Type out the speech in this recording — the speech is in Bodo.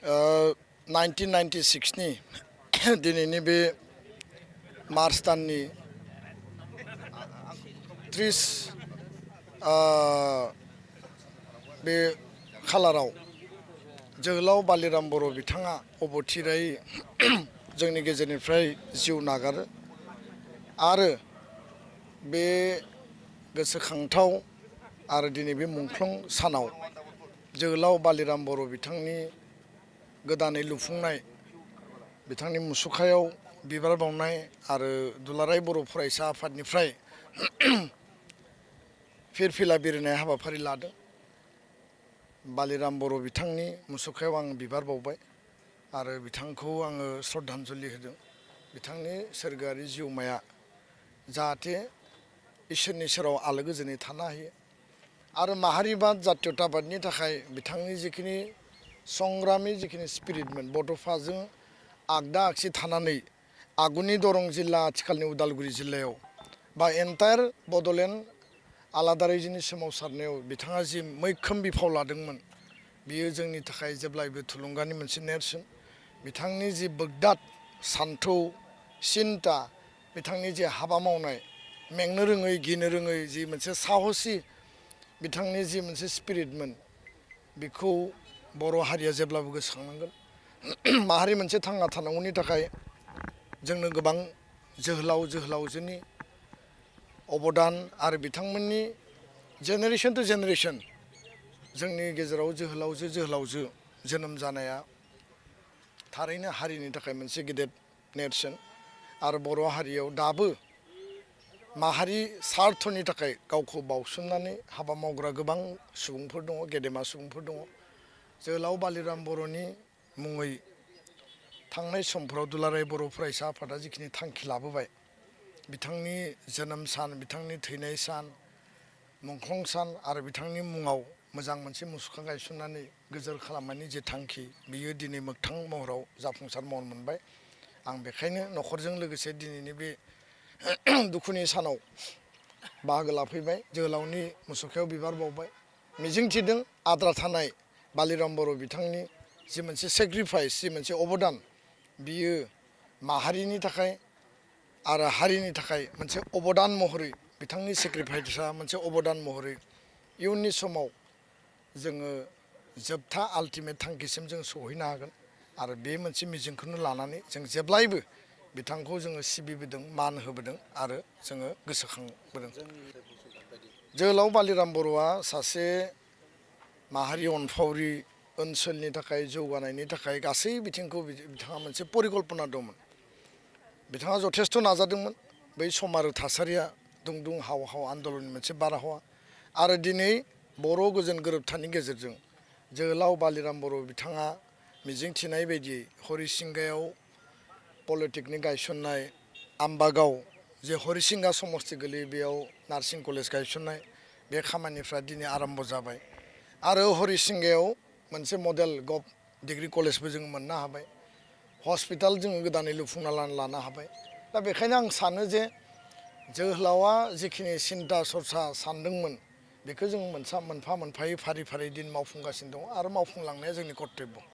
1996 नि दिनैनि बे मार्च दाननि 30 बे खालाराव जोहोलाव बालिराम बर' बिथाङा अबथिरायै जोंनि गेजेरनिफ्राय जिउ नागारो आरो बे गोसोखांथाव आरो दिनै बे मुंख्लं सानाव जोहोलाव बालिराम बर' बिथांनि गोदानै लुफुंनाय बिथांनि मुसुखायाव बिबार बावनाय आरो दुलाराय बर' फरायसा आफादनिफ्राय फिरफिला बिरहोनाय हाबाफारि लादों। बालिराम बर' बिथांनि मुसुखायाव आं बिबार बावबाय आरो बिथांखौ आङो श्रद्धान्जलि होदों। बिथांनि सोरगोआरि जिउमाया जाहाथे इसोरनि सेराव आलो गोजोनै थानो हायो आरो माहारिबाद जातीयताबादनि थाखाय बिथांनि जिखिनि संग्रामि जिखिनि स्पिरिटमोन बड'फाजों आगदा आगसि थानानै आगुनि दरं जिल्ला आथिखालनि उदालगुरि जिल्लायाव बा एन्टायार बड'लेण्ड आलादा रायजोनि सोमावसारनायाव बिथाङा जि मैखोम बिफाव लादोंमोन बियो जोंनि थाखाय जेब्लायबो थुलुंगानि मोनसे नेरसोन। बिथांनि जि बोगदाद सान्थौ सिन्ता बिथांनि जे हाबा मावनाय मेंनो रोङै गिनो रोङै जि मोनसे साहसि बिथांनि जि मोनसे स्पिरिटमोन बेखौ बर' हारिया जेब्लाबो गोसोखांनांगोन। माहारि मोनसे थांना थानांगौनि थाखाय जोंनो गोबां जोहोलाव जोहोलावजोनि अबदान आरो बिथांमोननि जेनेरेसन टु जेनेरेसन जोंनि गेजेराव जोहोलावजो जोनोम जानाया थारैनो हारिनि थाखाय मोनसे गेदेर नेरसोन आरो बर' हारियाव दाबो माहारि सार्थनि थाखाय गावखौ बावसोमनानै हाबा मावग्रा गोबां सुबुंफोर दङ, गेदेमा सुबुंफोर दङ। जोहोलाव बालिराम बर'नि मुङै थांनाय समफोराव दुलाराय बर' फरायसा आफादा जिखिनि थांखि लाबोबाय बिथांनि जोनोम सान बिथांनि थैनाय सान मुंख्लं सान आरो बिथांनि मुङाव मोजां मोनसे मुसुखा गायसननानै गोजोर खालामनायनि जे थांखि बियो दिनै मोगथां महराव जाफुंसार महर मोनबाय। आं बेखायनो न'खरजों लोगोसे दिनैनि बे दुखुनि सानाव बाहागो लाफैबाय, जोहोलावनि मुसुखायाव बिबार बावबाय। मिजिंथिदों आद्रा थानाय बालिराम बर' बिथांनि जि मोनसे सेक्रिफाइस जि मोनसे अबदान बियो माहारिनि थाखाय आरो हारिनि थाखाय मोनसे अबदान महरै बिथांनि सेक्रिफाइसआ मोनसे अबदान महरै इयुननि समाव जोङो जोबथा आल्टिमेट थांखिसिम जों सहैनो हागोन आरो बे मोनसे मिजिंखौनो लानानै जों जेब्लायबो बिथांखौ जोङो सिबिबोदों मान होबोदों आरो जोङो गोसोखांबोदों। जोहोलाव बालिराम बर'आ सासे माहारि अनफावरि ओनसोलनि थाखाय जौगानायनि थाखाय गासै बिथिंखौ बिथाङा मोनसे परिकल्पना दंमोन। बिथाङा जथेस्थ' नाजादोंमोन। बै सम आरो थासारिया दुं हाव हाव आन्दलननि मोनसे बारहावा आरो दिनै बर' गोजोन गोरोबथानि गेजेरजों जोहोलाव बालिराम बर' बिथाङा मिजिंथिनाय बायदियै हरिसिंगायाव पलिटेकनिक गायसननाय, आम्बागाव जे हरिसिंगा समस्ति गोलैयो बेयाव नार्सिं कलेज गायसननाय बे खामानिफ्रा दिनै आरम्भ जाबाय आरो हरिसिंगायाव मोनसे मडेल गभ डिग्रि कलेजबो जों मोननो हाबाय। हस्पिटाल जोङो गोदानै लुफुंना लानो हाबाय। दा बेखायनो आं सानो जे जोहोलावा जिखिनि सिन्था सरसा सानदोंमोन बेखौ जों मोनफा मोनफायै फारि फारि दिन मावफुंगासिनो दङ आरो मावफुंलांनाया जोंनि कर्तब्य।